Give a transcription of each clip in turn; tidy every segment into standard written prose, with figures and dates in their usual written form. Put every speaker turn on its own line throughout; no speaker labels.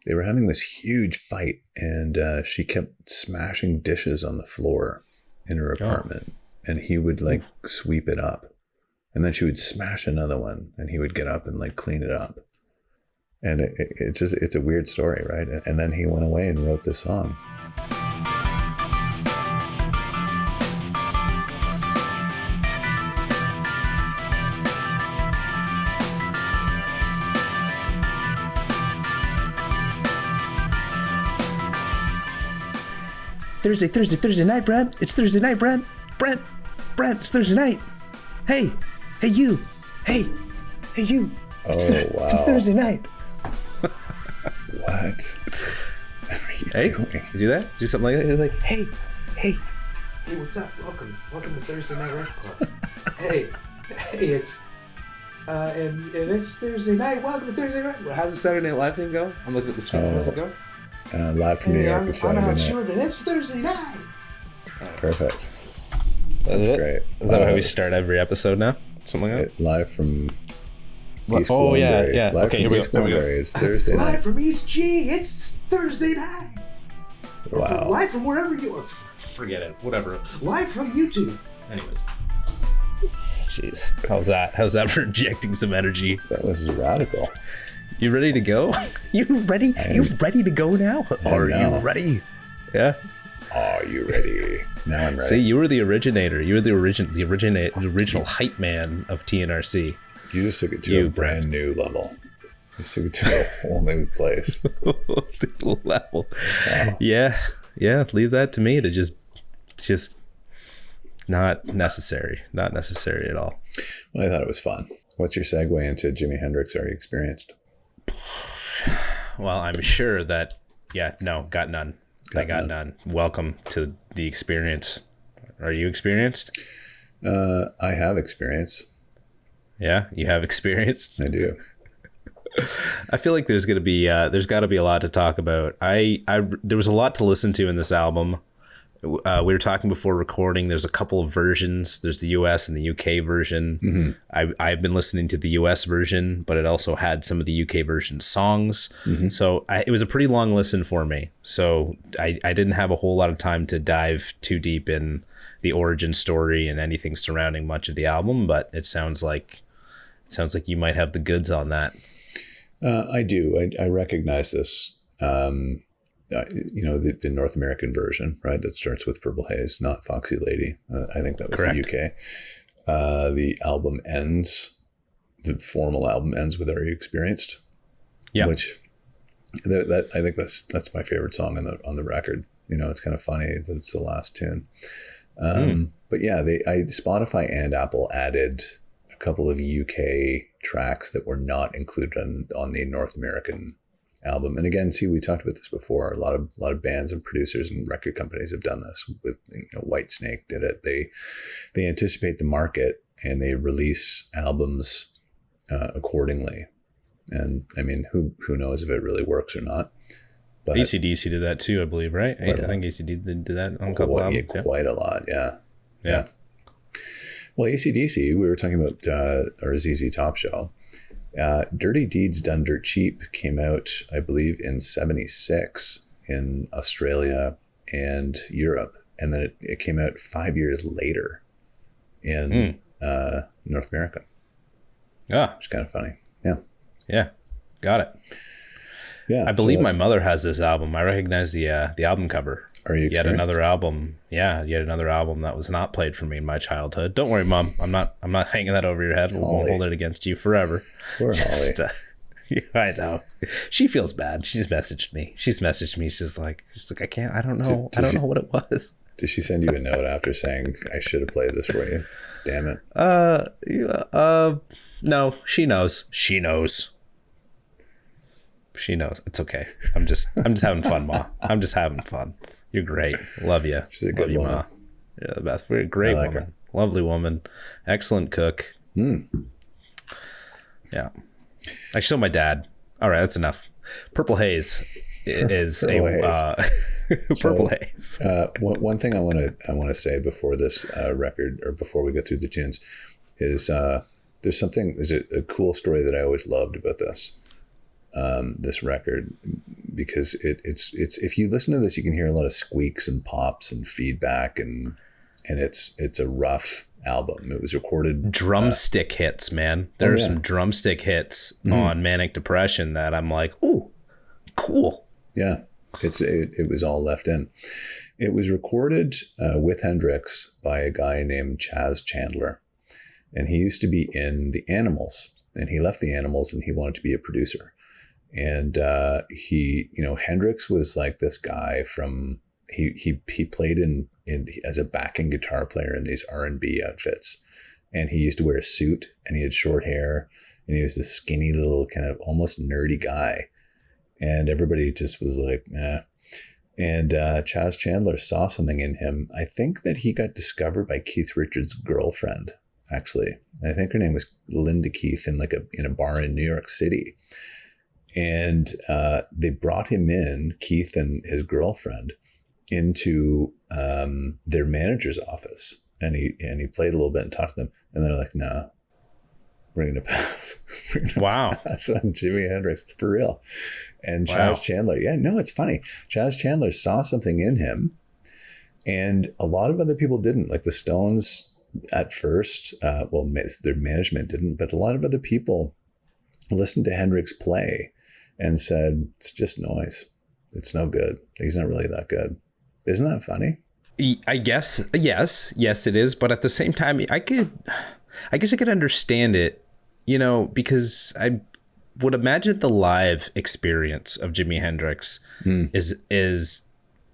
they were having this huge fight, and she kept smashing dishes on the floor in her apartment, and he would like sweep it up, and then she would smash another one, and he would get up and like clean it up. And it's a weird story, right? And then he went away and wrote this song.
Thursday night, Brent. It's Thursday night, Brent. Brent, it's Thursday night. Hey, you. Hey, you.
Wow.
It's Thursday night.
What are you doing?
You do that? Do something like that? It's like, hey,
what's up? Welcome to Thursday Night Record Club. hey, it's and it's Thursday night. Welcome to Thursday night.
How's the Saturday Night Live thing go? I'm looking at the screen. How's it go?
Live from New York.
I'm Howard Stewart, and it's Thursday night.
Perfect.
That's
great.
Is that how we start every episode now? Something like that?
Live from East
yeah.
Live
Okay,
from
here
East
we go.
It's Thursday night.
Live from East G, it's Thursday night.
Wow.
Live from wherever you are.
Forget it. Whatever.
Live from YouTube.
Anyways. Jeez. How's that for injecting some energy?
That was radical.
You ready to go? You ready? You ready to go now? Are you ready? Yeah.
Are you ready? Now I'm ready.
See, you were the originator. You were the original hype man of TNRC.
You just took it to a brand new level. You just took it to a whole new place.
Level.
Wow.
Yeah. Leave that to me to just not necessary. Not necessary at all.
Well, I thought it was fun. What's your segue into Jimi Hendrix? Are you experienced?
Well, I'm sure that, got none. I got none. Welcome to the experience. Are you experienced?
I have experience.
Yeah, you have experience?
I do.
I feel like there's got to be a lot to talk about. There was a lot to listen to in this album. We were talking before recording. There's a couple of versions. There's the US and the UK version. Mm-hmm. I've been listening to the US version, but it also had some of the UK version songs. Mm-hmm. So it was a pretty long listen for me. So I didn't have a whole lot of time to dive too deep in the origin story and anything surrounding much of the album. But it sounds like you might have the goods on that. I
do. I recognize this. The North American version, right? That starts with Purple Haze, not Foxy Lady. I think that was correct. The UK. The album ends, the formal album ends with Are You Experienced? Yeah. Which that I think that's my favorite song on the record. It's kind of funny that it's the last tune. But yeah, Spotify and Apple added a couple of UK tracks that were not included on the North American album. And again, we talked about this before. A lot of bands and producers and record companies have done this. With Whitesnake did it. They anticipate the market and they release albums accordingly. And I mean, who knows if it really works or not? But
AC/DC did that too, I believe, right? I think AC/DC did that on a couple albums.
Quite a lot, yeah. Well, AC/DC, we were talking about our ZZ Top show. Dirty Deeds Done Dirt Cheap came out, I believe, in 1976 in Australia and Europe. And then it came out 5 years later in North America.
Yeah.
Which is kind of funny. Yeah.
Yeah. Got it. Yeah. I believe my mother has this album. I recognize the album cover.
Are you
yet another album? Yeah, yet another album that was not played for me in my childhood. Don't worry, Mom. I'm not hanging that over your head. We won't hold it against you forever.
Poor Holly.
I know. She feels bad. She's messaged me. She's like, I can't. I don't know. I don't know what it was.
Did she send you a note after saying I should have played this for you? Damn it.
No. She knows. She knows. It's okay. I'm just having fun, Ma. I'm just having fun. You're great. Love you.
She's a good woman.
Ma. Yeah, the best. Very great woman. Her. Lovely woman. Excellent cook. Yeah. I show my dad. All right, that's enough. Purple Haze is Purple Haze.
One thing I want to say before this record, or before we go through the tunes, is there's a cool story that I always loved about this. this record, because it's if you listen to this, you can hear a lot of squeaks and pops and feedback, and it's a rough album. It was recorded
drumstick hits, man. There are some drumstick hits on Manic Depression that I'm like, ooh, cool.
Yeah, it was all left in. It was recorded with Hendrix by a guy named Chaz Chandler, and he used to be in the Animals, and he left the Animals and he wanted to be a producer. And Hendrix was like this guy from he played in as a backing guitar player in these R&B outfits, and he used to wear a suit, and he had short hair, and he was this skinny little kind of almost nerdy guy, and everybody just was like, nah. And Chaz Chandler saw something in him. I think that he got discovered by Keith Richards' girlfriend, actually. I think her name was Linda Keith in a bar in New York City. And they brought him in, Keith and his girlfriend, into their manager's office. And he played a little bit and talked to them. And they're like, nah, we're going to pass.
Wow.
Pass on Jimi Hendrix, for real. And Chaz Chandler, it's funny. Chaz Chandler saw something in him, and a lot of other people didn't. Like the Stones at first, their management didn't, but a lot of other people listened to Hendrix play and said, it's just noise. It's no good. He's not really that good. Isn't that funny?
I guess, yes, it is. But at the same time, I guess I could understand it, because I would imagine the live experience of Jimi Hendrix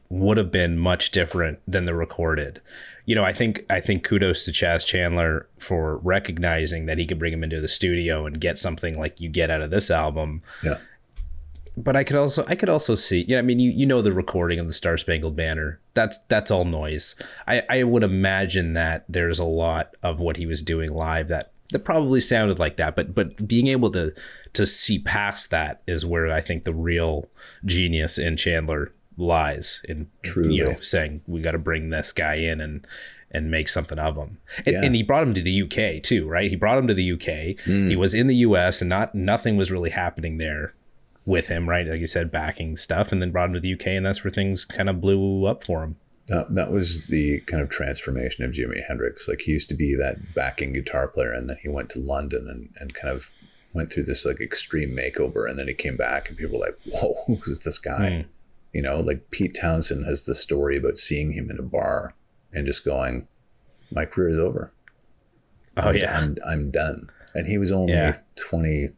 would have been much different than the recorded. I think kudos to Chaz Chandler for recognizing that he could bring him into the studio and get something like you get out of this album.
Yeah.
But I could also see, the recording of the Star Spangled Banner, that's all noise. I would imagine that there's a lot of what he was doing live that probably sounded like that, but being able to see past that is where I think the real genius in Chandler lies, in saying we got to bring this guy in and make something of him. And he brought him to the UK too, right? He brought him to the UK. He was in the US and nothing was really happening there with him, right? Like you said, backing stuff, and then brought him to the UK, and that's where things kind of blew up for him.
That was the kind of transformation of Jimi Hendrix. Like he used to be that backing guitar player, and then he went to London and kind of went through this like extreme makeover, and then he came back and people were like, whoa, who's this guy? Like Pete Townsend has the story about seeing him in a bar and just going, my career is over. I'm done. And he was only 20,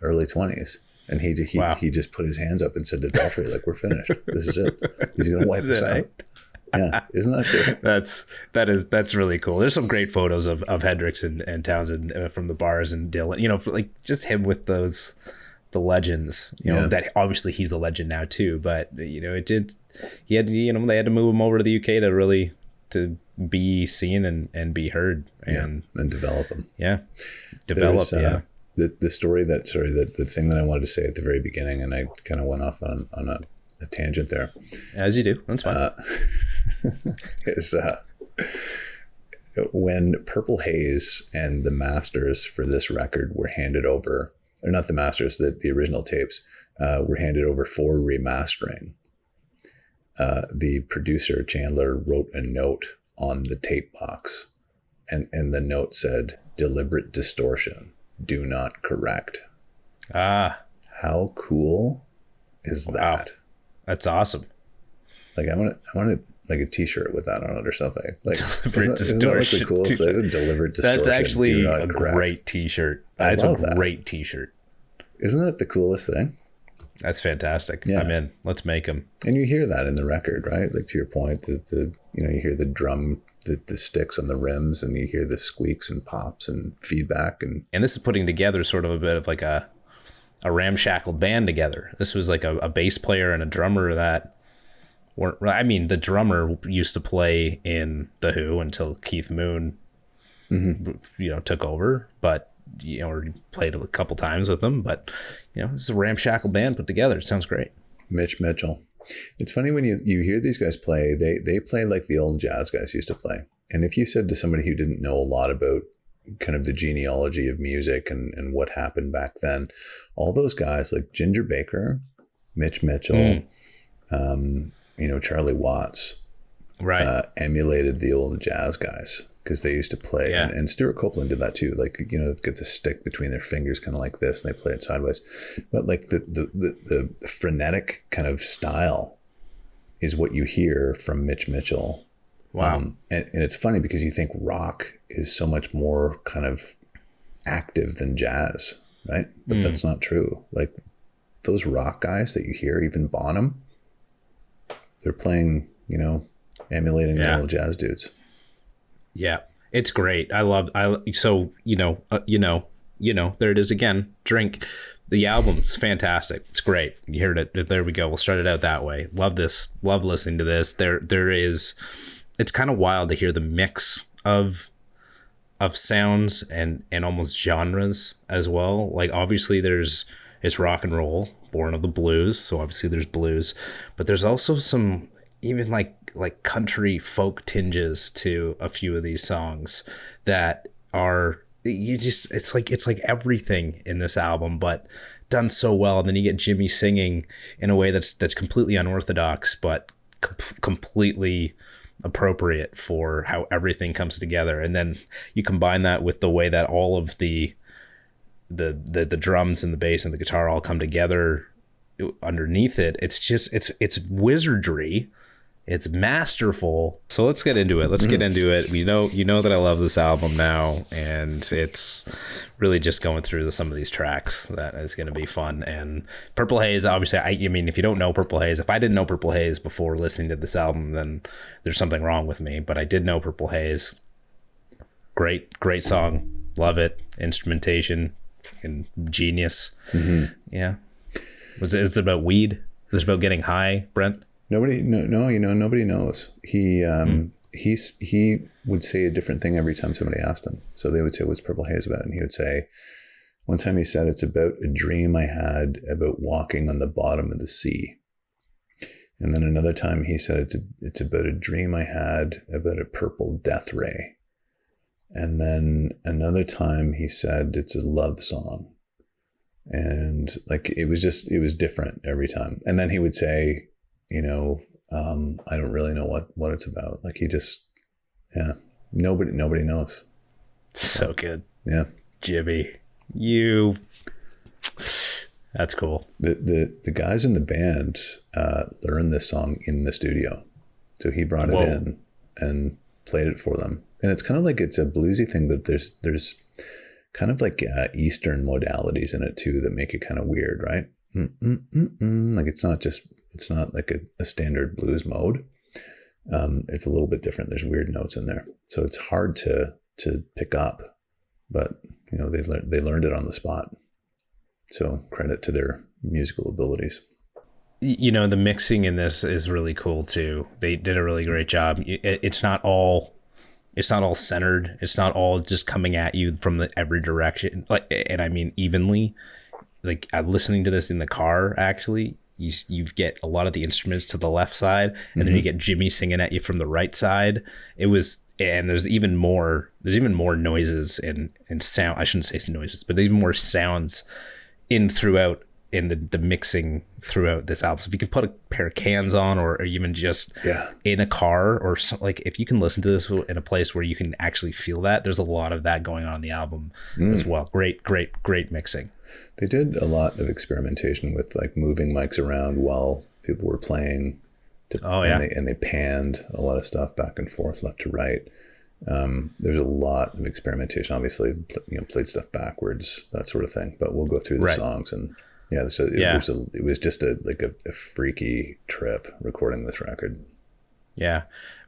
early 20s. And he just put his hands up and said to Daltrey, like, we're finished. This is it. He's going to wipe us out. Yeah. Isn't that cool?
That's really cool. There's some great photos of Hendrix and Townsend from the bars, and Dylan, like just him with the legends, that obviously he's a legend now too, but they had to move him over to the UK to be seen and be heard and
develop him.
Yeah.
The story the thing that I wanted to say at the very beginning, and I kind of went off on a tangent there.
As you do. That's fine.
Is when Purple Haze and the masters for this record were handed over, or not the masters, the original tapes were handed over for remastering. The producer, Chandler, wrote a note on the tape box, and the note said, "Deliberate distortion. Do not correct." How cool is that? Wow.
That's awesome.
Like I want like a t-shirt with that on it or something. Like isn't that like the coolest thing? Deliberate distortion.
That's actually a great t-shirt. That's a great t-shirt.
Isn't that the coolest thing?
That's fantastic. Yeah. I'm in. Let's make them.
And you hear that in the record, right? Like to your point, you hear the drum, the sticks on the rims, and you hear the squeaks and pops and feedback. And
this is putting together sort of a bit of like a ramshackled band together. This was like a bass player and a drummer that weren't, the drummer used to play in The Who until Keith Moon, took over, but, or played a couple times with them, but, it's a ramshackle band put together. It sounds great.
Mitch Mitchell. It's funny when you hear these guys play, they play like the old jazz guys used to play. And if you said to somebody who didn't know a lot about kind of the genealogy of music and what happened back then. All those guys like Ginger Baker, Mitch Mitchell, Charlie Watts,
right,
emulated the old jazz guys because they used to play, and Stuart Copeland did that too. Like, get the stick between their fingers, kind of like this, and they play it sideways. But like the frenetic kind of style is what you hear from Mitch Mitchell.
Wow.
And it's funny because you think rock is so much more kind of active than jazz, right? But that's not true. Like those rock guys that you hear, even Bonham, they're playing, emulating the old jazz dudes.
Yeah, it's great. There it is again. Drink. The album's fantastic. It's great. You heard it. There we go. We'll start it out that way. Love this. Love listening to this. There is. It's kind of wild to hear the mix of sounds and almost genres as well. Like obviously it's rock and roll, born of the blues. So obviously there's blues, but there's also some even like country folk tinges to a few of these songs that are it's like everything in this album, but done so well. And then you get Jimmy singing in a way that's completely unorthodox, but completely appropriate for how everything comes together. And then you combine that with the way that all of the drums and the bass and the guitar all come together underneath it. It's just it's wizardry. It's masterful. So let's get into it. You know that I love this album now, and it's really just going through some of these tracks that is going to be fun. And Purple Haze, obviously, I mean, if you don't know Purple Haze, if I didn't know Purple Haze before listening to this album, then there's something wrong with me. But I did know Purple Haze. Great song. Love it. Instrumentation, fucking genius. Mm-hmm. Yeah. Is it about weed? Is it about getting high, Brent?
Nobody knows. He would say a different thing every time somebody asked him. So they would say, "What's Purple Haze about?" And he would say, one time he said, "It's about a dream I had about walking on the bottom of the sea." And then another time he said, it's about a dream I had about a purple death ray. And then another time he said, it's a love song. And like, it was different every time. And then he would say, I don't really know what it's about. Like nobody knows.
So good.
Yeah.
Jimmy, that's cool.
The guys in the band learned this song in the studio. So he brought it in and played it for them. And it's kind of like, it's a bluesy thing, but there's kind of like Eastern modalities in it too that make it kind of weird, right? Like it's not like a standard blues mode. It's a little bit different. There's weird notes in there, so it's hard to pick up. But they learned it on the spot. So credit to their musical abilities.
The mixing in this is really cool too. They did a really great job. It's not all centered. It's not all just coming at you from every direction. And I mean evenly. Like I'm listening to this in the car, actually. You get a lot of the instruments to the left side, and then you get Jimmy singing at you from the right side. And there's even more noises and sound. I shouldn't say noises, but even more sounds throughout the mixing throughout this album. So if you can put a pair of cans on, or even just in a car, or like if you can listen to this in a place where you can actually feel that, there's a lot of that going on in the album as well. Great mixing.
They did a lot of experimentation with like moving mics around while people were playing. And they panned a lot of stuff back and forth, left to right. There's a lot of experimentation. Obviously, played stuff backwards, that sort of thing. But we'll go through the songs, and it was just a freaky trip recording this record.
Yeah,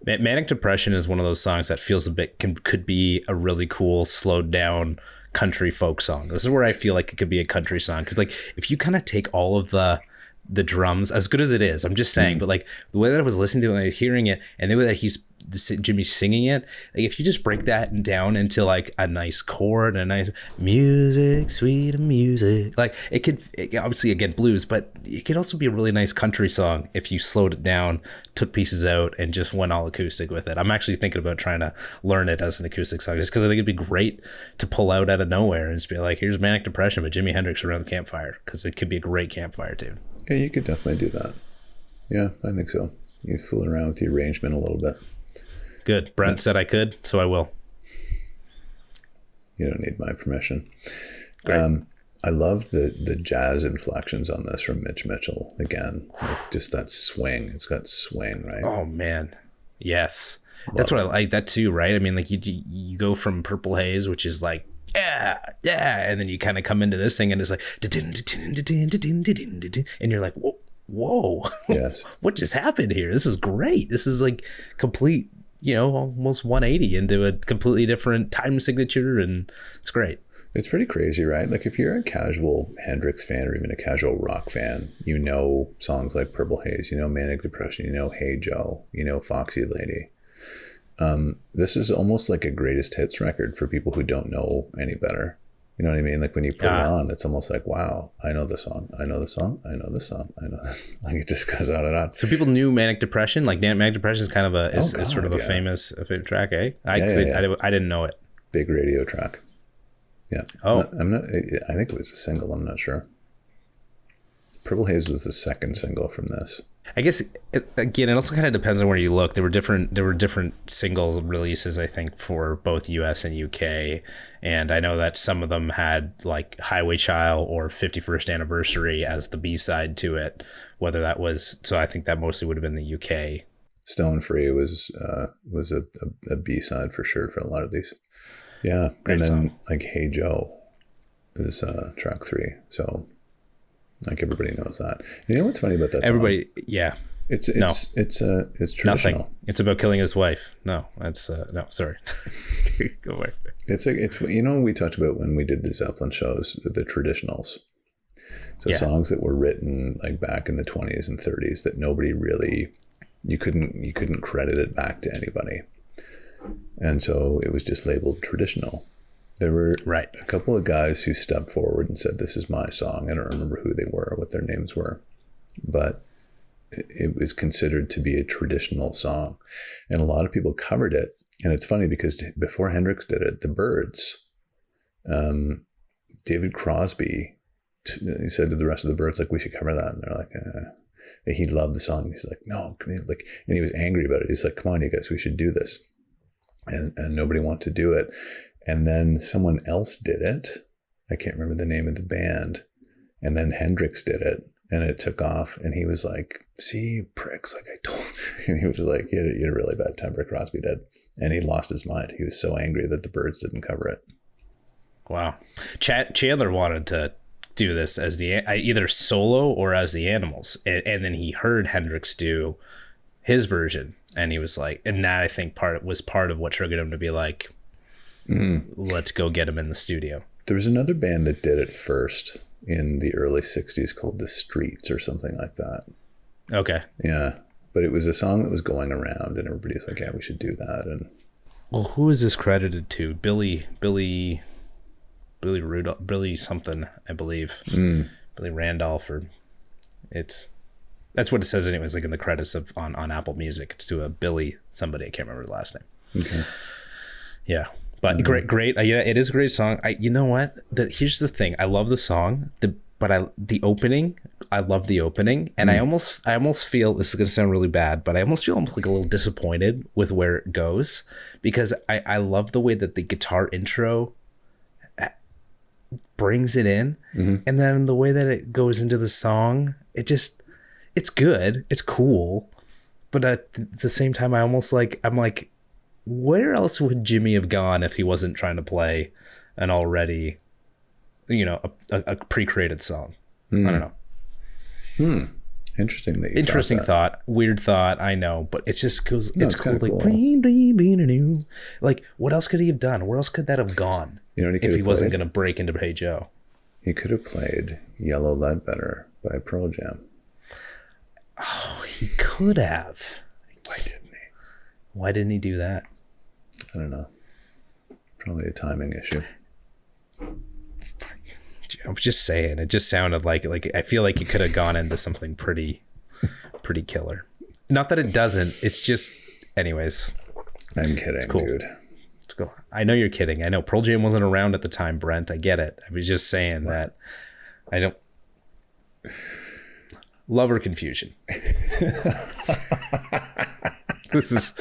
Manic Depression is one of those songs that feels a bit could be a really cool slowed down country folk song. This is where I feel like it could be a country song, because like if you kind of take all of the the drums, as good as it is, I'm just saying, but like the way that I was listening to it and I was hearing it, and the way that Jimmy's singing it, like if you just break that down into like a nice chord and a nice music, sweet music, like obviously again blues, but it could also be a really nice country song if you slowed it down, took pieces out, and just went all acoustic with it. I'm actually thinking about trying to learn it as an acoustic song, just because I think it'd be great to pull out of nowhere and just be like, here's Manic Depression by Jimi Hendrix around the campfire, because it could be a great campfire tune.
Yeah, you could definitely do that. Yeah, I think so. You fool around with the arrangement a little bit.
Good. Brent said I could, so I will.
You don't need my permission.
Great.
I love the jazz inflections on this from Mitch Mitchell. Again, like just that swing. It's got swing, right?
Oh, man. Yes. That's what I like that too, right? I mean, like you go from Purple Haze, which is like, yeah, and then you kind of come into this thing and it's like, and you're like, whoa.
Yes.
What just happened here? This is great. This is like complete, almost 180 into a completely different time signature, and it's great.
It's pretty crazy, right? Like if you're a casual Hendrix fan or even a casual rock fan, you know songs like Purple Haze, you know Manic Depression, you know Hey Joe, you know Foxy Lady. This is almost like a greatest hits record for people who don't know any better. You know what I mean? Like when you put it on, it's almost like, wow, I know the song. I know the song. I know the song. I know this. Like it just goes on and on.
So people knew Manic Depression. Like Manic Depression is kind of a sort of a famous track, eh? I didn't know it.
Big radio track. Yeah.
Oh.
I think it was a single. I'm not sure. Purple Haze was the second single from this.
I guess it also kind of depends on where you look. There were different single releases, I think, for both US and UK, and I know that some of them had like Highway Child or 51st Anniversary as the B-side to it. Whether that was, so I think that mostly would have been the UK.
Stone Free was a B-side for sure for a lot of these. Yeah,
Great
and then
song.
like Hey Joe is track 3. So. Like everybody knows that. You know what's funny about that song?
Everybody, yeah.
It's traditional.
Nothing. It's about killing his wife. No, that's no. Sorry. Go away.
It's we talked about when we did the Zeppelin shows, the traditionals. So songs that were written like back in the 20s and 30s that nobody really, you couldn't credit it back to anybody, and so it was just labeled traditional. There were a couple of guys who stepped forward and said, this is my song. I don't remember who they were, what their names were, but it was considered to be a traditional song. And a lot of people covered it. And it's funny because before Hendrix did it, the Byrds, David Crosby, he said to the rest of the Byrds, like, we should cover that. And they're like, he loved the song. He's like, no, come in. Like, and he was angry about it. He's like, come on, you guys, we should do this. And nobody wanted to do it. And then someone else did it. I can't remember the name of the band. And then Hendrix did it, and it took off. And he was like, see, you pricks, like I told you. And he was like, he had a really bad temper, Crosby did. And he lost his mind. He was so angry that the Byrds didn't cover it.
Wow. Chandler wanted to do this as either solo or as the Animals. And then he heard Hendrix do his version. And he was like, and that I think was part of what triggered him to be like, let's go get him in the studio.
There was another band that did it first in the early 60s called The Streets or something like that.
Okay.
Yeah. But it was a song that was going around and everybody's like, yeah, we should do that. And
well, who is this credited to? Billy Rudolph, Billy something, I believe. Billy Randolph, or that's what it says anyways, like in the credits on Apple Music. It's to a Billy somebody, I can't remember the last name. Okay. Yeah. But great. Yeah, it is a great song. You know what? Here's the thing. I love the song. The opening. I love the opening, and I almost feel, this is gonna sound really bad, but I almost feel like a little disappointed with where it goes, because I love the way that the guitar intro brings it in, and then the way that it goes into the song. It's good. It's cool, but at the same time, I'm like. Where else would Jimmy have gone if he wasn't trying to play an already, a pre-created song? I don't know.
Interesting.
Interesting thought. Weird thought. I know, but it just goes. No, it's cool. Like, like, what else could he have done? Where else could that have gone? If he wasn't going to break into Hey Joe?
He could have played Yellow Ledbetter by Pearl Jam.
could have.
Why didn't he?
Why didn't he do that?
I don't know. Probably a timing issue.
I'm just saying. It just sounded like I feel like it could have gone into something pretty killer. Not that it doesn't. It's just, anyways.
I'm kidding,
cool.
dude.
It's cool. I know you're kidding. I know Pearl Jam wasn't around at the time, Brent. I get it. I was just saying that I don't. Love or confusion. This is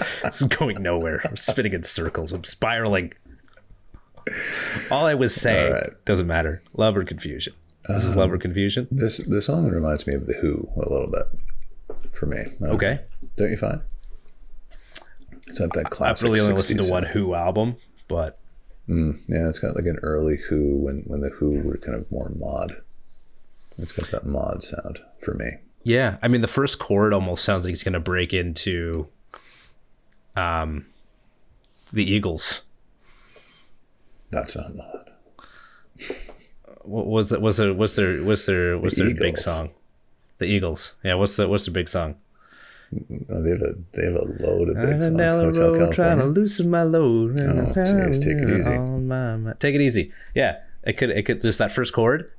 going nowhere. I'm spinning in circles. I'm spiraling. All I was saying doesn't matter. Love or confusion. This is love or confusion.
This song reminds me of The Who a little bit for me.
Okay.
Don't you find? It's not that classic.
I've really only listened to one Who album, but
yeah, it's got like an early Who when the Who were kind of more mod. It's got that mod sound for me.
Yeah, I mean the first chord almost sounds like he's going to break into the Eagles.
That's not mod.
What was their
Eagles.
big song? The Eagles. Yeah, what's their big song?
Oh, they have a load of big songs.
Down the
Hotel
road, trying to loosen my load.
Oh, jeez, take it easy.
Take it easy. Yeah, it could just that first chord.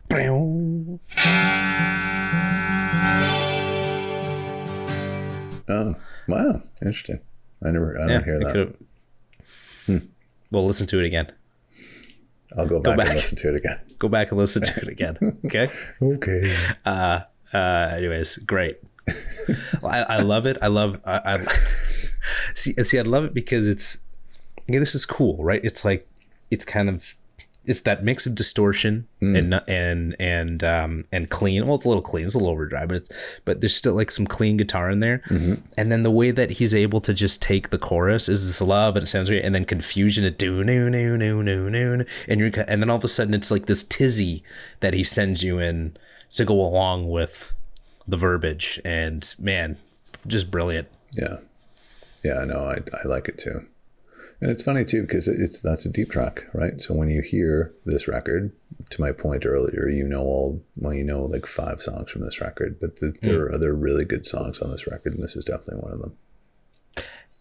Oh, wow, interesting. I don't hear that.
We'll listen to it again.
I'll go back and listen to it again.
Go back and listen to it again. Okay.
Okay.
Anyways, great. I love it. I see. I love it because it's. Yeah, this is cool, right? It's like it's that mix of distortion and clean. Well, it's a little clean. It's a little overdrive, but there's still like some clean guitar in there. Mm-hmm. And then the way that he's able to just take the chorus is this love and it sounds great, and then confusion and do no no no no no, and then all of a sudden it's like this tizzy that he sends you in to go along with the verbiage, and man, just brilliant.
Yeah, I know. I like it too. And it's funny too, because that's a deep track, right? So when you hear this record, to my point earlier, you know like 5 songs from this record, but there are other really good songs on this record, and this is definitely one of them.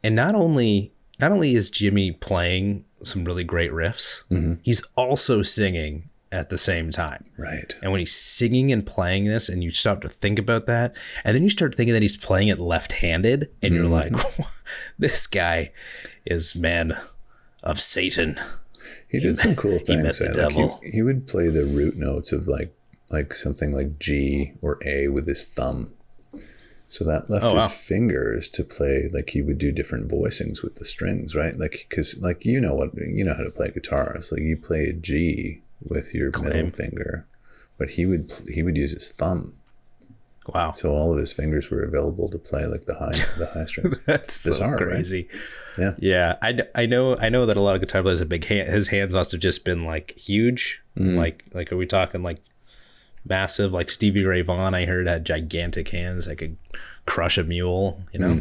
And not only is Jimmy playing some really great riffs, he's also singing at the same time.
Right.
And when he's singing and playing this, and you start to think about that, and then you start thinking that he's playing it left-handed, and you're like, this guy is man of Satan.
He did some cool things.
He met the devil.
He would play the root notes of like something like G or A with his thumb. So that left his fingers to play, like he would do different voicings with the strings, right? Like, because like you know how to play guitar. So you play a G with your middle finger, but he would use his thumb.
Wow.
So all of his fingers were available to play like the high strings.
That's bizarre, so crazy.
Right?
Yeah. I know that a lot of guitar players have his hands must have just been like huge. Like are we talking like massive? Like Stevie Ray Vaughan, I heard, had gigantic hands that could crush a mule, you know?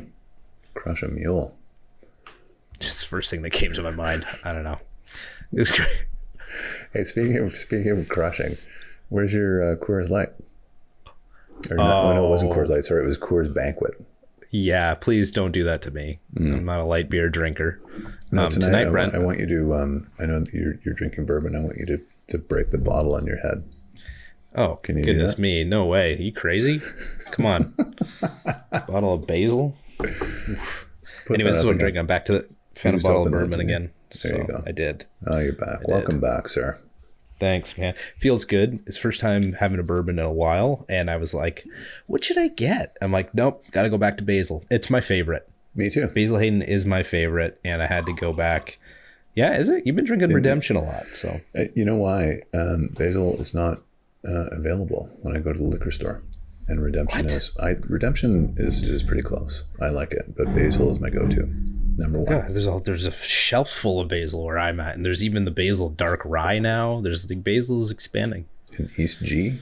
Crush a mule.
Just the first thing that came to my mind. I don't know. It was great.
Hey, speaking of crushing, where's your Coors Light? Or no, it wasn't Coors Light. Sorry, it was Coors Banquet.
Yeah, please don't do that to me. I'm not a light beer drinker.
No, tonight Brent, I want you to. I know that you're drinking bourbon. I want you to break the bottle on your head.
Oh, can you goodness me! No way. Are you crazy? Come on. Bottle of basil. Anyway, this is what I'm drinking. I'm back to the found a bottle of bourbon again.
There you go.
I did.
Oh, you're back. Welcome back, sir.
Thanks, man. Feels good. It's first time having a bourbon in a while, and I was like, what should I get? I'm like, nope, gotta go back to basil. It's my favorite.
Me too.
Basil Hayden is my favorite, and I had to go back. Yeah, is it? You've been drinking Redemption a lot, so.
You know why? Basil is not available when I go to the liquor store, and Redemption is. Redemption is pretty close. I like it, but basil is my go-to. Number one.
God, there's a shelf full of basil where I'm at, and there's even the basil dark rye now. There's the basil is expanding.
In East G?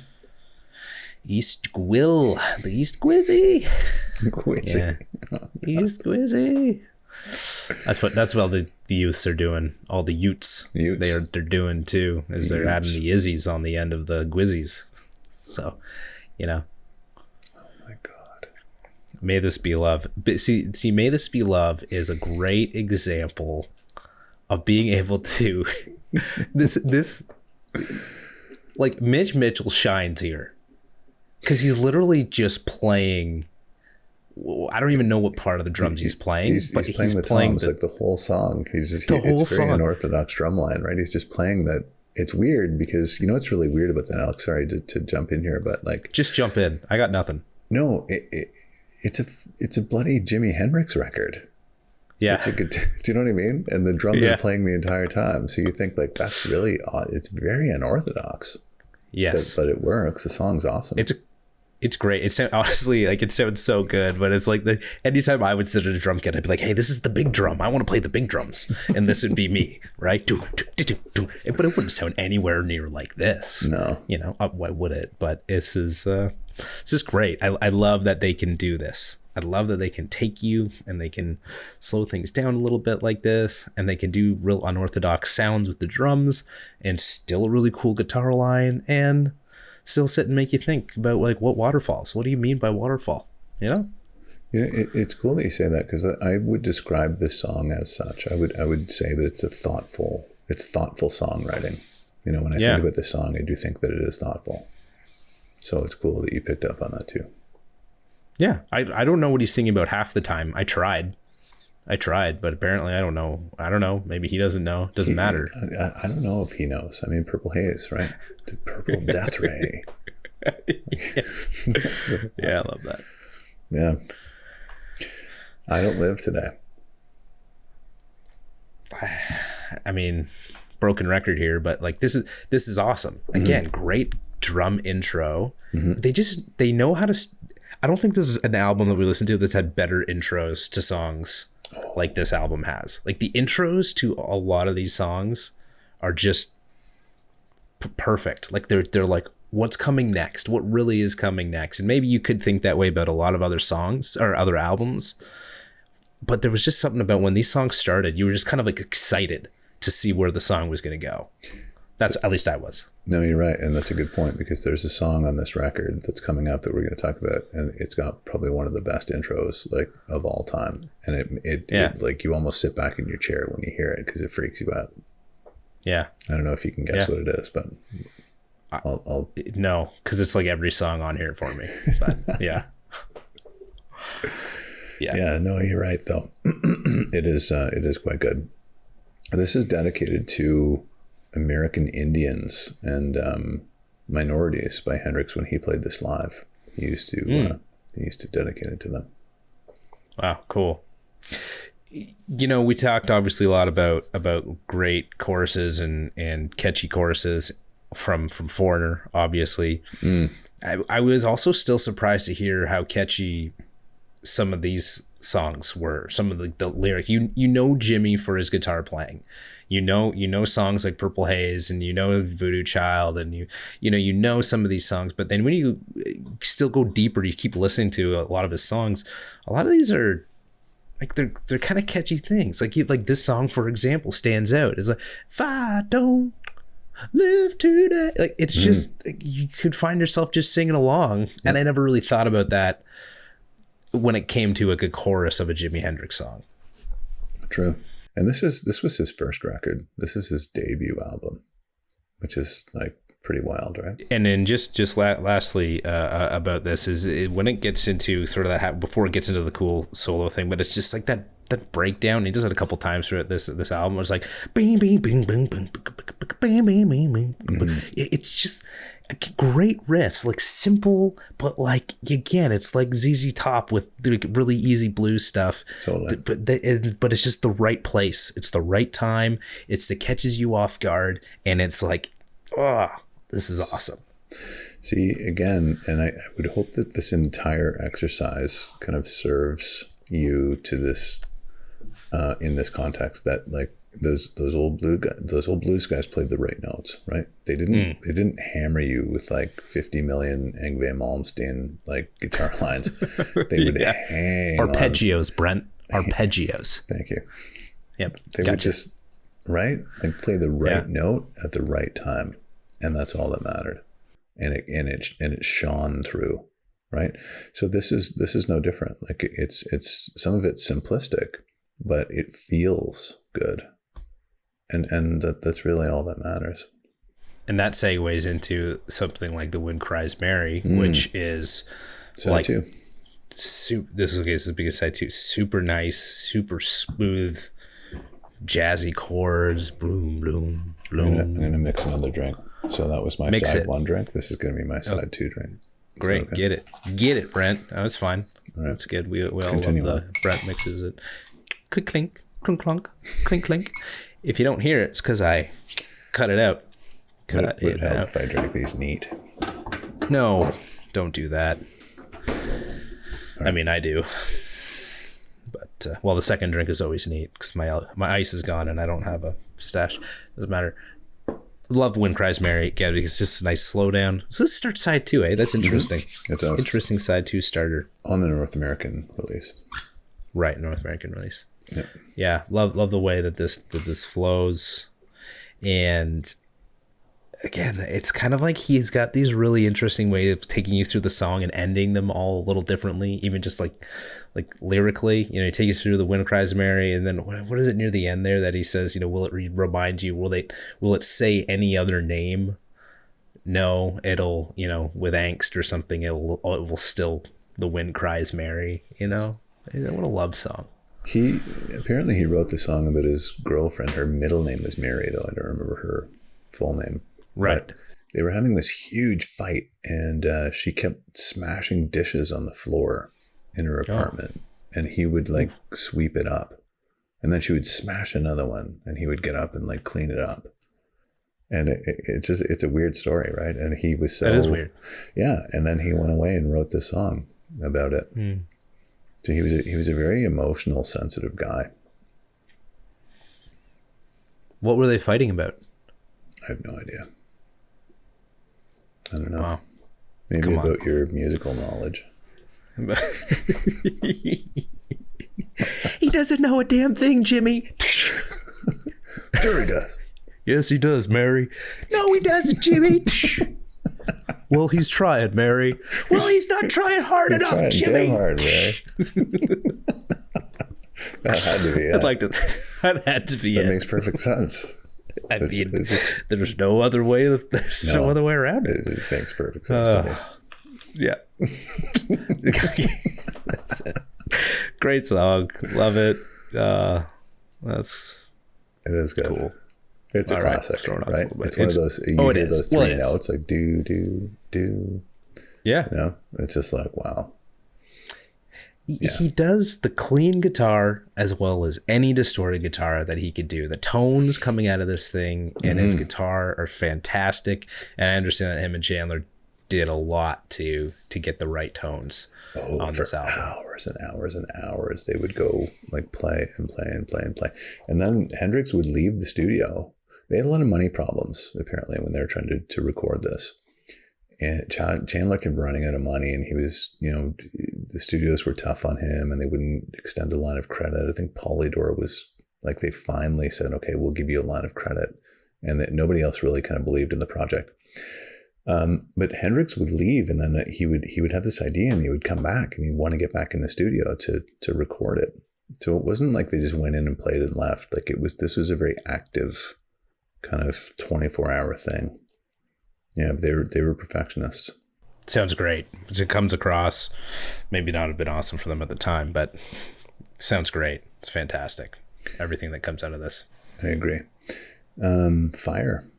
East Gwill. The East Gwizzy.
Gwizzy.
Yeah. East Gwizzy. That's what the youths are doing. All the Utes. They're doing too, is they're adding the Izzies on the end of the Gwizzies. So, you know.
Oh my God.
May This Be Love. But see, May This Be Love is a great example of being able to this like Mitch Mitchell shines here because he's literally just playing. I don't even know what part of the drums he's playing, but he's playing the toms,
like the whole song. It's
song.
Very unorthodox drum line, right? He's just playing that. It's weird because it's really weird about that, Alex. Sorry to jump in here, but like,
just jump in. I got nothing.
No, it's a bloody Jimi Hendrix record.
Yeah,
it's a good. Do you know what I mean? And the drums are playing the entire time, so you think like that's really odd. It's very unorthodox.
Yes,
but it works. The song's awesome.
It's great. Honestly, like, it sounds so good, but it's like anytime I would sit at a drum kit, I'd be like, hey, this is the big drum. I want to play the big drums. And this would be me, right? But it wouldn't sound anywhere near like this.
No.
Why would it? But it's just great. I love that they can do this. I love that they can take you and they can slow things down a little bit like this, and they can do real unorthodox sounds with the drums and still a really cool guitar line and still sit and make you think about like what waterfalls. What do you mean by waterfall?
It's cool that you say that because I would describe this song as such. I would say that it's thoughtful songwriting. When I think about this song, I do think that it is thoughtful. So it's cool that you picked up on that too.
Yeah, I don't know what he's singing about half the time. I tried, but apparently I don't know. Maybe he doesn't know. Doesn't matter.
I don't know if he knows. I mean, Purple Haze, right? The Purple Death Ray.
Yeah, I love that.
Yeah. I Don't Live Today.
I mean, broken record here, but like this is awesome. Again, great drum intro. They know how to. I don't think this is an album that we listen to that's had better intros to songs like this album has. Like the intros to a lot of these songs are just perfect. Like they're like, what's coming next? What really is coming next? And maybe you could think that way about a lot of other songs or other albums, but there was just something about when these songs started, you were just kind of like excited to see where the song was going to go. That's at least I was.
No, you're right. And that's a good point because there's a song on this record that's coming up that we're going to talk about. And it's got probably one of the best intros like of all time. And it like you almost sit back in your chair when you hear it because it freaks you out. Yeah. I don't know if you can guess what it is, but I'll
no, because it's like every song on here for me. But yeah.
Yeah, no, you're right though. It is quite good. This is dedicated to American Indians and minorities by Hendrix when he played this live. He used to dedicate it to them.
Wow, cool. We talked obviously a lot about great choruses and catchy choruses from Foreigner, obviously. I was also still surprised to hear how catchy some of these songs were. Some of the lyric, Jimmy for his guitar playing. You know songs like Purple Haze and Voodoo Child and you know some of these songs, but then when you still go deeper, you keep listening to a lot of his songs, a lot of these are like they're kind of catchy things. Like this song, for example, stands out. It's like, if I don't live today, like it's just you could find yourself just singing along. And I never really thought about that when it came to like a chorus of a Jimi Hendrix song.
True. And this was his first record. This is his debut album, which is like pretty wild, right?
And then just lastly about this is when it gets into sort of that before it gets into the cool solo thing, but it's just like that breakdown. He does it a couple times throughout this album. It's like bing bing bing bing bing bing bing bing bing. It's just great riffs, like simple, but like again, it's like ZZ Top with really easy blues stuff.
Totally.
But it's just the right place. It's the right time. It's that catches you off guard, and it's like, oh, this is awesome.
See, again, and I would hope that this entire exercise kind of serves you to this in this context that like those old blues guys played the right notes, right? They didn't hammer you with like 50 million Yngwie Malmsteen like guitar lines. They would hang
arpeggios, Brent. Arpeggios.
Thank you.
Yep.
They would just like play the right note at the right time, and that's all that mattered. And it shone through, right? So this is no different. Like it's some of it's simplistic, but it feels good, and that's really all that matters.
And that segues into something like The Wind Cries Mary, which is
Side
like
two.
This is the biggest side two. Super nice, super smooth, jazzy chords. Bloom, bloom, bloom.
I'm gonna mix another drink. So that was my side one drink. This is gonna be my side two drink.
Great,
okay?
Get it, Brent. Oh, that's fine.
All right.
That's good. We all love the Brent mixes it. Click, clink, clunk, clunk, clink, clink. If you don't hear it, it's because I cut it out.
Would it help if I drank these neat?
No, don't do that. Right. I mean, I do. But, the second drink is always neat because my ice is gone and I don't have a stash. Doesn't matter. Love Wind Cries Mary again because it's just a nice slowdown. So let's start side two, eh? That's interesting.
It does.
Interesting side two starter.
On the North American release.
Right, North American release.
Yeah.
Yeah, love the way that this flows. And again, it's kind of like he's got these really interesting ways of taking you through the song and ending them all a little differently, even just like lyrically. You know, he takes you through The Wind Cries Mary, and then what is it near the end there that he says, you know, will it remind you? Will it say any other name? No, it'll, you know, with angst or something, it will still The Wind Cries Mary. You know, what a love song.
He wrote the song about his girlfriend. Her middle name was Mary, though I don't remember her full name.
Right.
But they were having this huge fight, and she kept smashing dishes on the floor in her apartment, and he would like sweep it up, and then she would smash another one, and he would get up and like clean it up. And it's a weird story, right? And he was so,
that is weird.
Yeah, and then he went away and wrote this song about it. So he was a very emotional, sensitive guy.
What were they fighting about?
I have no idea. I don't know.
Wow.
Maybe about your musical knowledge.
He doesn't know a damn thing, Jimmy.
Sure he does.
Yes, he does, Mary. No, he doesn't, Jimmy. Well, he's trying, Mary. Well, he's not trying hard enough, Jimmy.
Damn hard, Mary. That had to be it.
That had to be it.
That makes perfect sense.
I mean, there's no other way. There's no other way around it.
It makes perfect sense to me.
Yeah. That's it. Great song. Love it. It
is good.
Cool.
It's a classic, right? It's one of those, you hear those three notes, like do, do, do.
Yeah.
You know, it's just like, wow.
He does the clean guitar as well as any distorted guitar that he could do. The tones coming out of this thing and his guitar are fantastic. And I understand that him and Chandler did a lot to get the right tones on this album.
Hours and hours and hours. They would go like play and play and play and play. And then Hendrix would leave the studio. They had a lot of money problems, apparently, when they were trying to record this. And Chandler kept running out of money, and he was, you know, the studios were tough on him, and they wouldn't extend a line of credit. I think Polydor was like, they finally said, okay, we'll give you a line of credit, and that nobody else really kind of believed in the project. But Hendrix would leave, and then he would have this idea, and he would come back, and he'd want to get back in the studio to record it. So it wasn't like they just went in and played and left. Like this was a very active kind of 24-hour thing. Yeah, they were perfectionists.
Sounds great. It comes across, maybe not have been awesome for them at the time, but sounds great. It's fantastic. Everything that comes out of this.
I agree. Fire.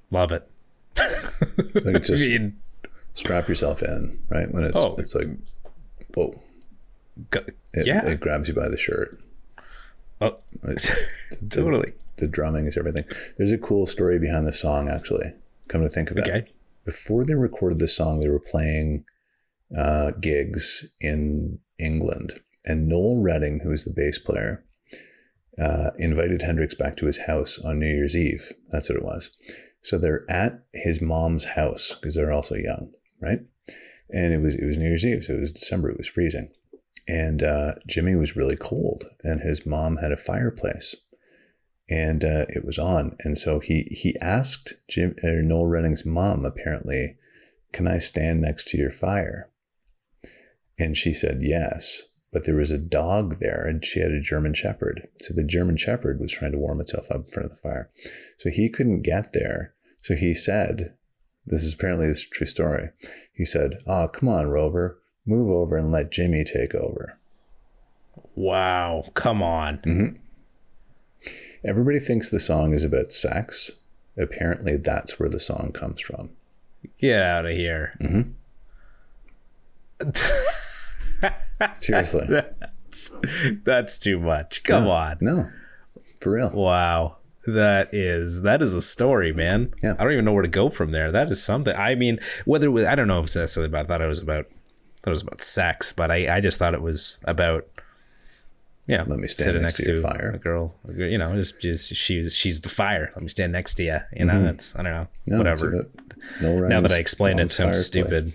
Love it.
Like it just strap yourself in, right? When it's like, whoa. It grabs you by the shirt.
Oh, totally.
The drumming is everything. There's a cool story behind the song, actually. Come to think of it. Before they recorded the song, they were playing gigs in England. And Noel Redding, who was the bass player, invited Hendrix back to his house on New Year's Eve. That's what it was. So they're at his mom's house because they're also young, right? And it was New Year's Eve, so it was December. It was freezing. And Jimmy was really cold, and his mom had a fireplace. And it was on. And so he asked Noel Redding's mom, apparently, can I stand next to your fire? And she said, yes. But there was a dog there, and she had a German Shepherd. So the German Shepherd was trying to warm itself up in front of the fire. So he couldn't get there. So he said, this is apparently this true story. He said, oh, come on, Rover, move over and let Jimmy take over.
Wow. Come on.
Mm-hmm. Everybody thinks the song is about sex. Apparently that's where the song comes from.
Get out of here.
Mm-hmm. Seriously.
That's too much. Come on.
No, for real.
Wow. That is a story, man.
Yeah.
I don't even know where to go from there. That is something. I mean, whether it was, I don't know if it's necessarily about, I thought it was about sex, but I just thought it was about,
let me stand next to your fire.
A girl, just she's the fire. Let me stand next to you. That's, I don't know, whatever. Now that I explained it, sounds stupid.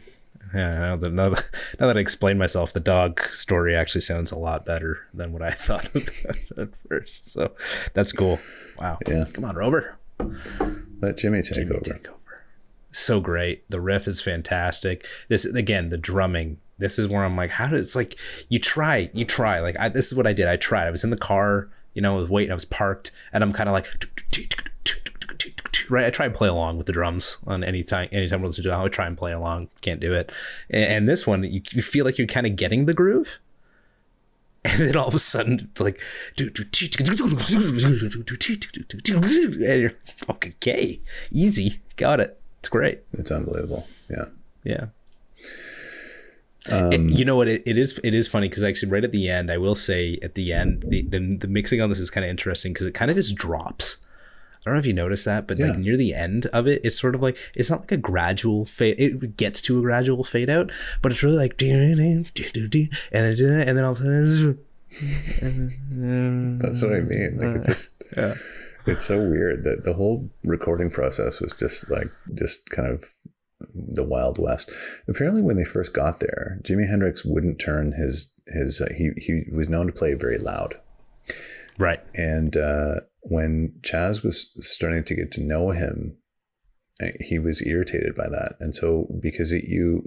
Yeah, now that I explained myself, the dog story actually sounds a lot better than what I thought about at first. So that's cool. Wow.
Yeah.
Come on, Rover.
Let Jimmy take over.
So great. The riff is fantastic. This, again, the drumming. This is where I'm like, it's like you try. Like this is what I did. I tried. I was in the car, I was waiting. I was parked, and I'm kind of like, right. I try and play along with the drums on anytime we listen to it. I would try and play along. Can't do it. And this one, you feel like you're kind of getting the groove. And then all of a sudden, it's like, and you're okay, easy, got it. It's great.
It's unbelievable. Yeah.
Yeah. You know what? It is funny because actually, right at the end, I will say at the end, the mixing on this is kind of interesting because it kind of just drops. I don't know if you noticed that, but like near the end of it, it's sort of like, it's not like a gradual fade. It gets to a gradual fade out, but it's really like, and then all of a sudden,
that's what I mean. Like, it just, it's so weird that the whole recording process was just kind of the Wild West. Apparently when they first got there, Jimi Hendrix wouldn't turn his he was known to play very loud.
Right.
And when Chaz was starting to get to know him, he was irritated by that. And so because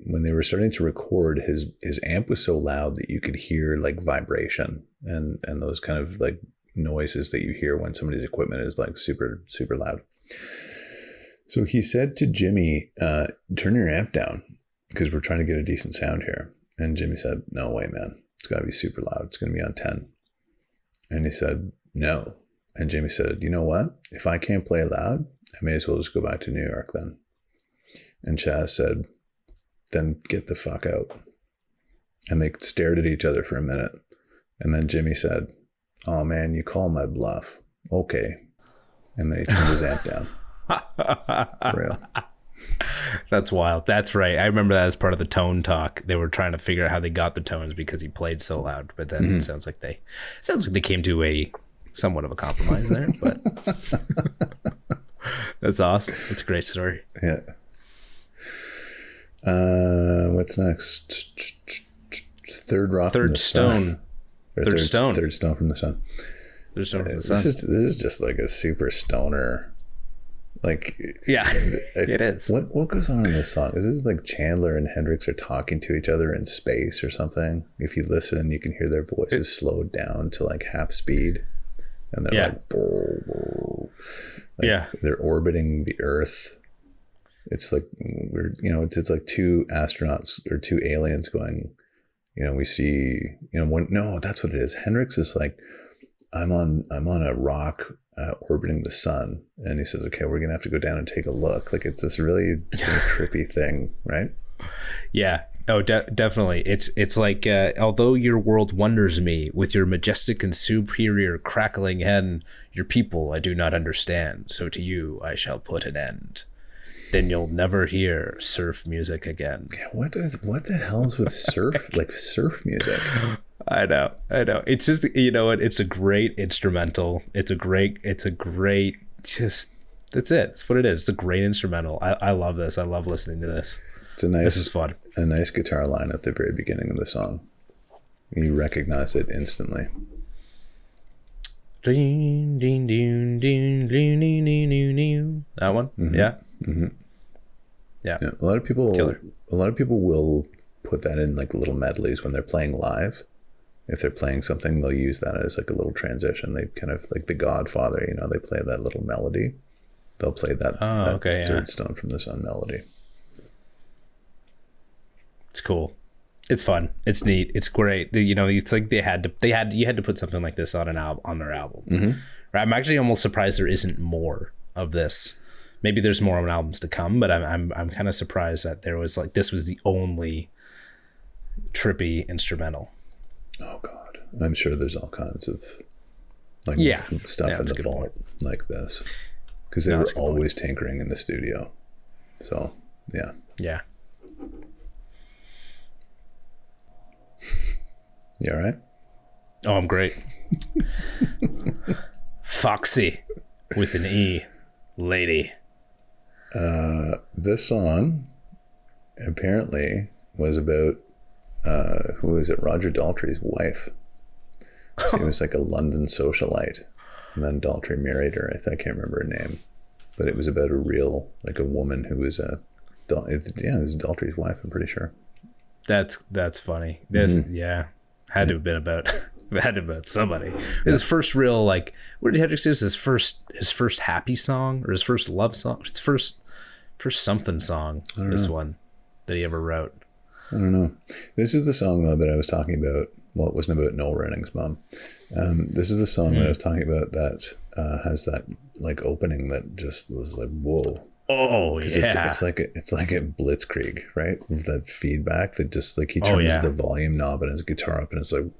when they were starting to record, his amp was so loud that you could hear like vibration and those kind of like noises that you hear when somebody's equipment is like super, super loud. So he said to Jimmy, turn your amp down because we're trying to get a decent sound here. And Jimmy said, no way, man. It's got to be super loud. It's going to be on 10. And he said, no. And Jimmy said, you know what? If I can't play loud, I may as well just go back to New York then. And Chaz said, then get the fuck out. And they stared at each other for a minute. And then Jimmy said, oh man, you call my bluff. Okay. And then he turned his amp down. For real.
That's wild. That's right. I remember that as part of the tone talk. They were trying to figure out how they got the tones because he played so loud. But then it sounds like they came to a somewhat of a compromise there. But that's awesome. It's a great story.
Yeah. What's next? Third rock.
Third stone.
Third stone. Third stone from the sun.
Third stone from the sun.
This is just like a super stoner. Like,
yeah, it is.
What goes on in this song? Is this like Chandler and Hendrix are talking to each other in space or something? If you listen, you can hear their voices slowed down to like half speed, and they're like, brr, brr. They're orbiting the Earth. It's like we're, it's like two astronauts or two aliens going. We see, no, that's what it is. Hendrix is like, I'm on a rock. Orbiting the sun, and he says, okay, we're gonna have to go down and take a look. Like, it's this really trippy thing, right?
Yeah. Oh, definitely. It's like, although your world wonders me with your majestic and superior crackling hen, your people I do not understand, so to you I shall put an end. Then you'll never hear surf music again. Yeah,
what the hell's with surf like surf music?
I know. It's just, it's a great instrumental. It's a great, just, that's it. That's what it is. It's a great instrumental. I love this. I love listening to this. This is fun.
A nice guitar line at the very beginning of the song. You recognize it instantly.
That one? Mm-hmm. Yeah.
Mm-hmm.
Yeah.
A lot of people.
Killer.
A lot of people will put that in like little medleys when they're playing live. If they're playing something, they'll use that as like a little transition. They kind of like The Godfather, you know, they play that little melody. They'll play that, Third Stone from the Sun melody.
It's cool. It's fun. It's neat. It's great. You know, it's like you had to put something like this on their album.
Mm-hmm.
I'm actually almost surprised there isn't more of this. Maybe there's more on albums to come, but I'm kind of surprised that there was like this was the only trippy instrumental.
Oh God, I'm sure there's all kinds of like stuff in the vault like this because they were always tinkering in the studio. So yeah. You all right?
Oh, I'm great. FOXEY with an E, lady.
This song apparently was about who is it? Roger Daltrey's wife. She was like a London socialite, and then Daltrey married her. I can't remember her name, but it was about a woman who was it was Daltrey's wife. I'm pretty sure.
That's funny. This had to have been about somebody. His first real like what did Hendrix do? His first happy song or his first love song? His first something song. This one that he ever wrote.
I don't know. This is the song though that I was talking about. Well, it wasn't about Noel Renning's mom. This is the song that I was talking about that has that like opening that just was like whoa.
Oh yeah,
it's like a blitzkrieg, right? With that feedback that just like he turns the volume knob on his guitar up, and it's like,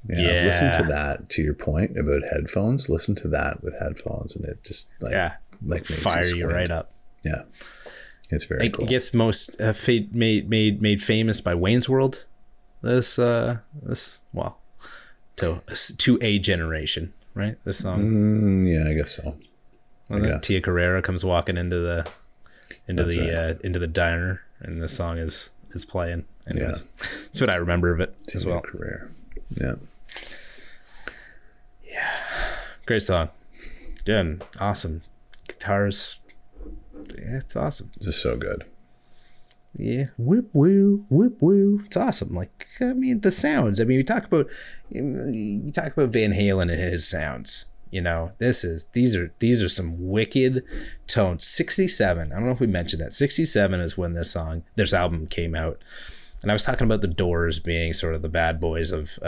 listen to that. To your point about headphones, listen to that with headphones, and it just like makes
fire you right up.
Yeah, it's very cool.
I guess most made famous by Wayne's World. This to a generation, right? This song.
Yeah, I guess so.
Tia Carrera comes walking into the diner, and the song is playing. Anyways, that's what I remember of it as well.
Carrera. Yeah.
Great song. Again, awesome guitars. Yeah, it's awesome.
Just so good.
Yeah, whip woo. It's awesome. Like I mean, the sounds. I mean, you talk about Van Halen and his sounds. You know, these are some wicked tones. 67. I don't know if we mentioned that. 67 is when this album came out. And I was talking about the Doors being sort of the bad boys of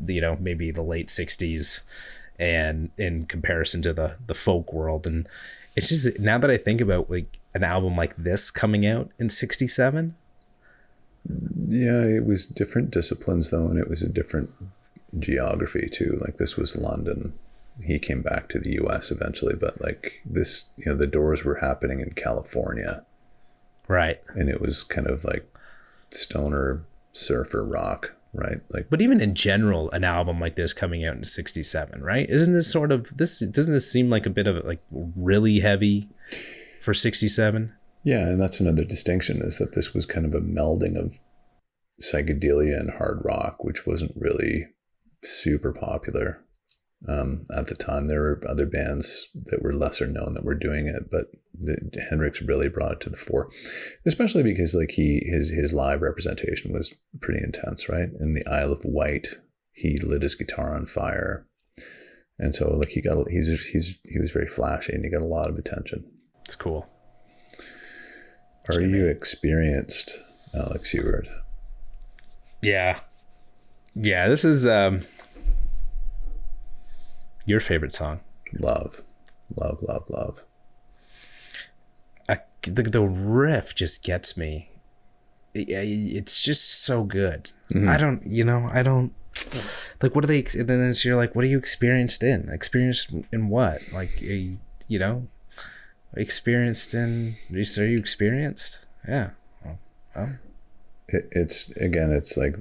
you know, maybe the late 60s and in comparison to the folk world. And it's just now that I think about like an album like this coming out in 67.
Yeah, it was different disciplines though, and it was a different geography too. Like this was London. He came back to the US eventually, but like this, you know, the Doors were happening in California.
Right.
And it was kind of like stoner surfer rock, right? Like,
but even in general, an album like this coming out in 67, right? Isn't this doesn't this seem like a bit of like really heavy for 67?
Yeah. And that's another distinction is that this was kind of a melding of psychedelia and hard rock, which wasn't really super popular. At the time, there were other bands that were lesser known that were doing it, but Hendrix really brought it to the fore, especially because like his live representation was pretty intense, right? In the Isle of Wight, he lit his guitar on fire, and so like he was very flashy and he got a lot of attention.
It's cool.
Are you experienced, Alex Hubert?
Yeah. This is your favorite song.
Love.
The riff just gets me. It's just so good.
Mm-hmm.
I don't like, what are they, and then you're like, what are you experienced in? Experienced in what? Like, you know, experienced in, are you experienced? Yeah. Oh.
It's like,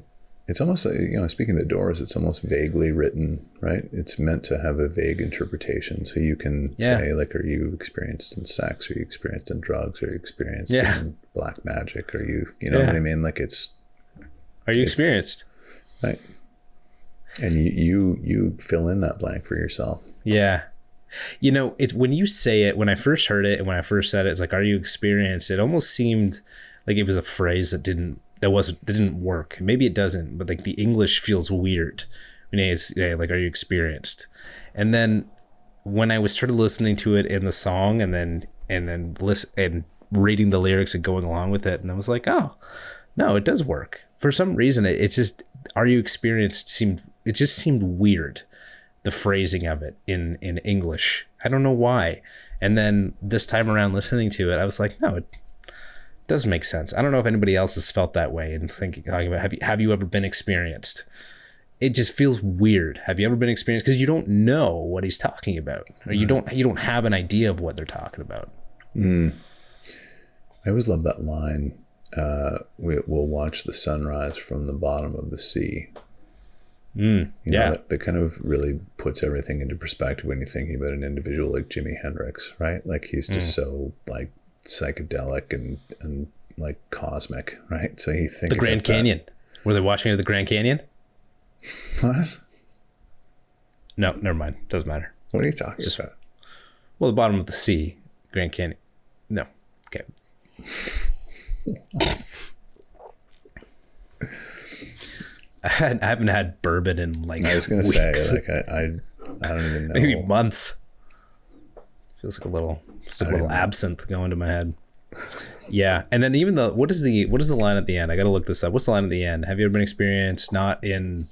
it's almost like, you know, speaking of the Doors, it's almost vaguely written, right? It's meant to have a vague interpretation. So you can say like, are you experienced in sex? Are you experienced in drugs? Are you experienced in black magic? Are you know what I mean? Like
are you experienced?
Right. And you fill in that blank for yourself.
Yeah. You know, it's when you say it, when I first heard it and when I first said it, it's like, are you experienced? It almost seemed like it was a phrase that didn't work. Maybe it doesn't, but like the English feels weird when you say, like, are you experienced? And then when I started listening to it in the song and then listen and reading the lyrics and going along with it, and I was like, oh, no, it does work. For some reason, it just, are you experienced seemed weird. The phrasing of it in English. I don't know why. And then this time around listening to it, I was like, no, it does make sense. I don't know if anybody else has felt that way and talking about, have you ever been experienced? It just feels weird. Have you ever been experienced? Because you don't know what he's talking about, or you don't have an idea of what they're talking about.
I always love that line. We'll watch the sunrise from the bottom of the sea. You know, that kind of really puts everything into perspective when you're thinking about an individual like Jimi Hendrix, right? Like he's just so like psychedelic and like cosmic, right? So you think
the Grand Canyon. Were they watching it at the Grand Canyon?
What?
No, never mind. Doesn't matter.
What are you talking about?
Well, the bottom of the sea, Grand Canyon. No. Okay. I haven't had bourbon in like
I was gonna
weeks.
say, like I don't even know.
Maybe months. Feels like a little absinthe going to my head. Yeah, and then even what is the line at the end? I got to look this up. What's the line at the end? Have you ever been experienced not in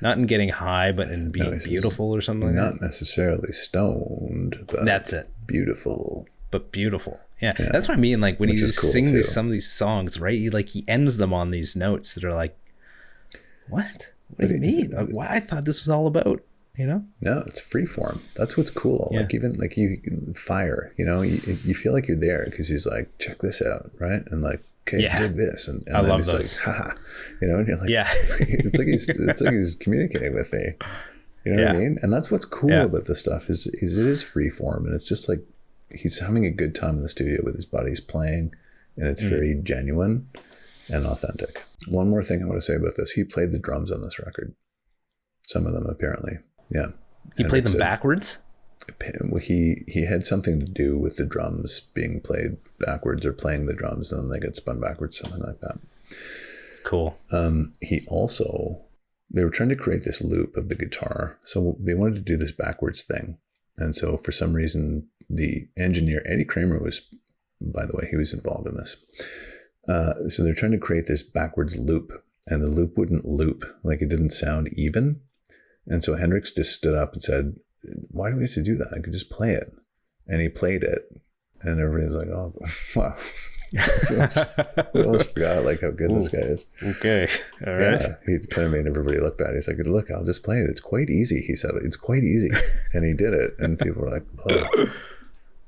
getting high, but in being beautiful or something like that?
Not necessarily stoned, but
that's it.
Beautiful.
But beautiful. Yeah. That's what I mean. Like when he's cool singing some of these songs, right? He ends them on these notes that are like, what? What do you mean? Why? I thought this was all about, you know?
No, it's freeform. That's what's cool. Yeah. Like even like you fire, you know, you feel like you're there because he's like, check this out, right? And like, okay, dig this, and
I
then
love
he's
those.
like, haha, you know, and you're like,
yeah,
it's like he's communicating with me, you know what I mean? And that's what's cool about this stuff is it is freeform, and it's just like he's having a good time in the studio with his buddies playing, and it's very genuine and authentic. One more thing I want to say about this: he played the drums on this record. Some of them apparently, yeah.
He played them backwards?
He had something to do with the drums being played backwards, or playing the drums and then they get spun backwards, something like that.
Cool.
They were trying to create this loop of the guitar. So they wanted to do this backwards thing. And so for some reason, the engineer, Eddie Kramer was, by the way, he was involved in this. So they're trying to create this backwards loop, and the loop wouldn't loop. Like it didn't sound even. And so Hendrix just stood up and said, why do we have to do that? I could just play it. And he played it. And everybody was like, oh, wow. we almost forgot like how good this guy is.
Okay. All right.
Yeah, he kind of made everybody look bad. He's like, look, I'll just play it. It's quite easy. He said, it's quite easy. And he did it. And people were like, oh.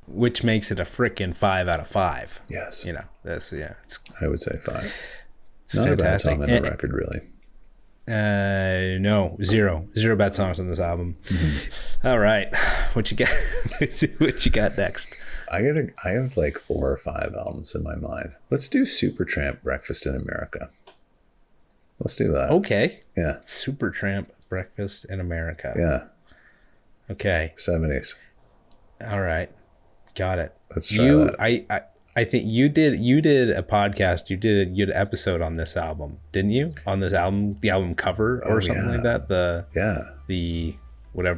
Which makes it a frickin' 5 out of 5.
Yes.
You know, that's, yeah.
I would say 5.
It's
not
fantastic.
a bad song on the record, really.
No, zero bad songs on this album. Mm-hmm. All right, what you got? What you got next?
I have like 4 or 5 albums in my mind. Let's do Supertramp, Breakfast in America. Let's do that.
Okay.
Yeah.
Supertramp, Breakfast in America.
Yeah.
Okay.
70s.
All right, got it.
Let's try that.
I think you did a podcast. You did an episode on this album, didn't you? On this album, the album cover or something like that. The what is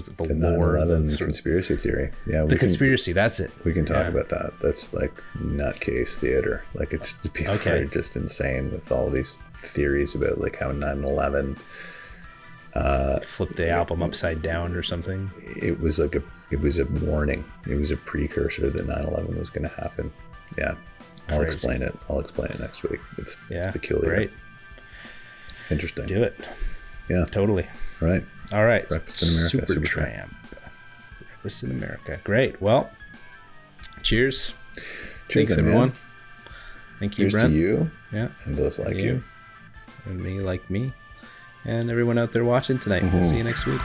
it? The lore,
9/11 conspiracy theory. Yeah,
conspiracy. That's it.
We can talk about that. That's like nutcase theater. Like it's people are just insane with all these theories about like how 9/11
flipped the album upside down or something.
It was a warning. It was a precursor that 9/11 was going to happen. Yeah. I'll explain it next week. It's peculiar.
Great.
Interesting.
Do it.
Yeah.
Totally.
Right.
All right.
Breakfast in America.
Supertramp. Breakfast in America. Great. Well, cheers. Thanks, everyone. Thank you,
cheers
Brent.
to you.
Yeah.
And those like you.
And me like me. And everyone out there watching tonight. We'll see you next week.